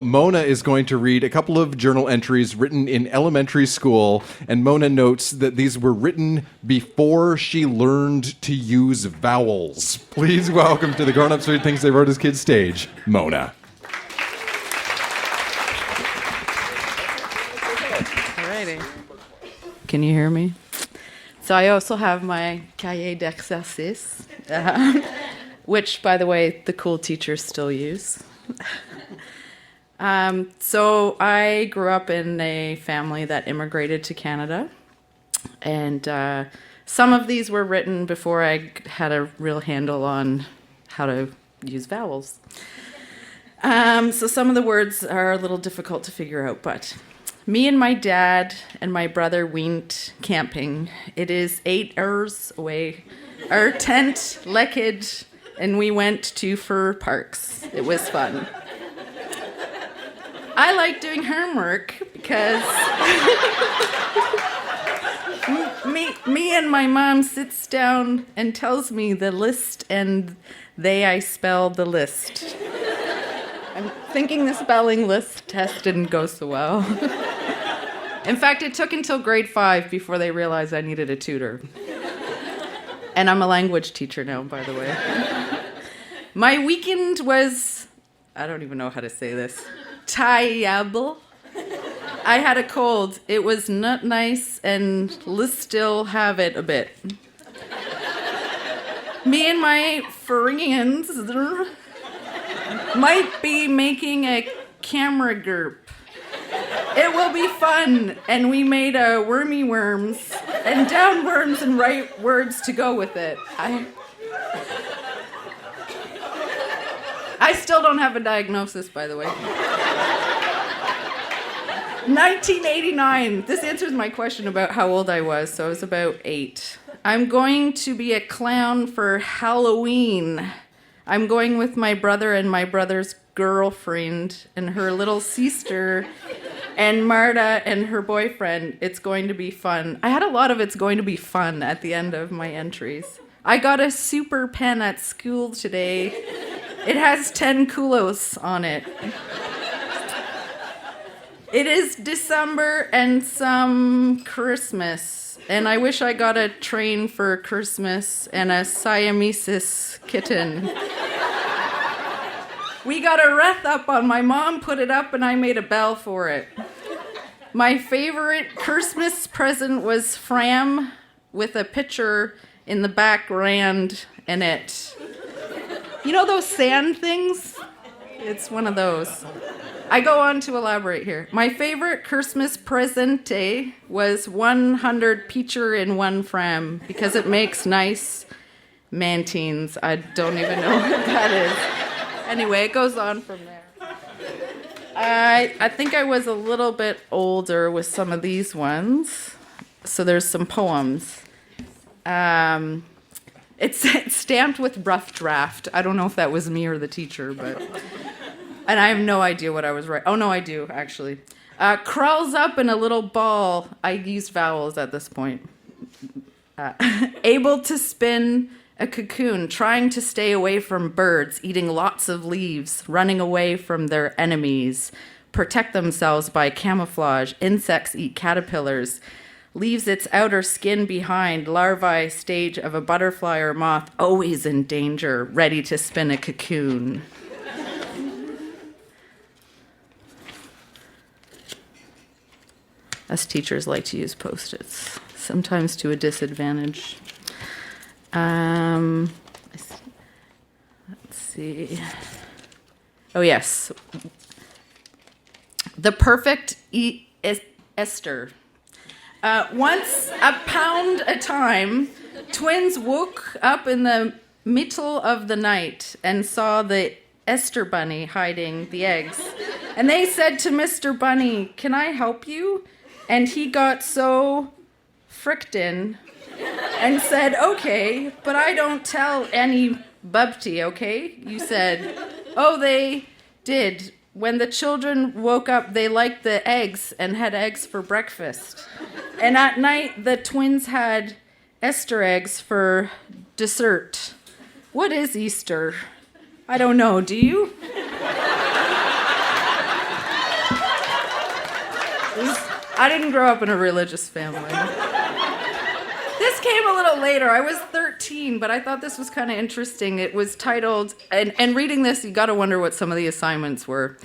Mona is going to read a couple of journal entries written in elementary school, and Mona notes that these were written before she learned to use vowels. Please welcome to the Grownups Read Things They Wrote as Kids stage, Mona. Alrighty. Can you hear me? So I also have my cahier d'exercice, which, by the way, the cool teachers still use. So I grew up in a family that immigrated to Canada, and some of these were written before I had a real handle on how to use vowels. So some of the words are a little difficult to figure out, but me and my dad and my brother went camping. It is 8 hours away. Our tent leaked, and we went to fur parks. It was fun. I like doing homework because me and my mom sits down and tells me the list, and I spell the list. I'm thinking the spelling list test didn't go so well. In fact, it took until grade 5 before they realized I needed a tutor. And I'm a language teacher now, by the way. My weekend was, I don't even know how to say this, terrible. I had a cold. It was not nice, and let's still have it a bit. Me and my friends might be making a camera group. It will be fun, and we made a wormy worms and down worms and right words to go with it. I still don't have a diagnosis, by the way. 1989. This answers my question about how old I was, so I was about 8. I'm going to be a clown for Halloween. I'm going with my brother and my brother's girlfriend and her little sister and Marta and her boyfriend. It's going to be fun. I had a lot of it's going to be fun at the end of my entries. I got a super pen at school today. It has 10 kulos on it. It is December and some Christmas, and I wish I got a train for Christmas and a Siamese kitten. We got a wreath up on. My mom put it up, and I made a bell for it. My favorite Christmas present was Fram with a picture in the background in it. You know those sand things? It's one of those. I go on to elaborate here. My favorite Christmas presente was 100 Peacher in 1 Fram because it makes nice mantines. I don't even know what that is. Anyway, it goes on from there. I think I was a little bit older with some of these ones. So there's some poems. It's stamped with rough draft. I don't know if that was me or the teacher, but... And I have no idea what I was writing. Oh, no, I do, actually. Crawls up in a little ball. I used vowels at this point. Able to spin a cocoon, trying to stay away from birds, eating lots of leaves, running away from their enemies, protect themselves by camouflage. Insects eat caterpillars, leaves its outer skin behind, larvae stage of a butterfly or moth, always in danger, ready to spin a cocoon. Us teachers like to use Post-its, sometimes to a disadvantage. Let's see. Oh, yes. The perfect Esther. Once, a pound a time, twins woke up in the middle of the night and saw the Esther Bunny hiding the eggs. And they said to Mr. Bunny, "Can I help you?" And he got so fricked in and said, "Okay, but I don't tell any bubty, okay?" You said, "Oh, they did. When the children woke up, they liked the eggs and had eggs for breakfast. And at night, the twins had Easter eggs for dessert." What is Easter? I don't know. Do you? I didn't grow up in a religious family. This came a little later. I was 13, but I thought this was kind of interesting. It was titled, and reading this, you got to wonder what some of the assignments were,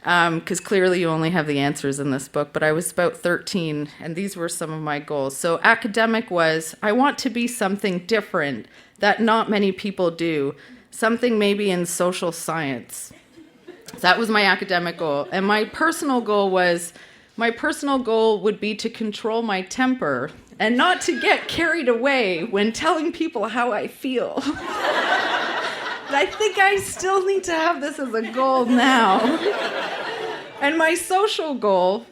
because clearly you only have the answers in this book, but I was about 13, and these were some of my goals. So academic was, I want to be something different that not many people do, something maybe in social science. That was my academic goal. And my personal goal would be to control my temper and not to get carried away when telling people how I feel. I think I still need to have this as a goal now. And my social goal,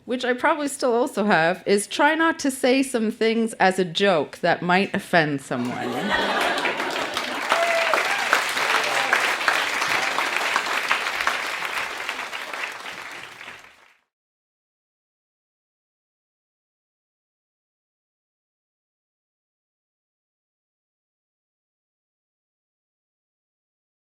which I probably still also have, is try not to say some things as a joke that might offend someone.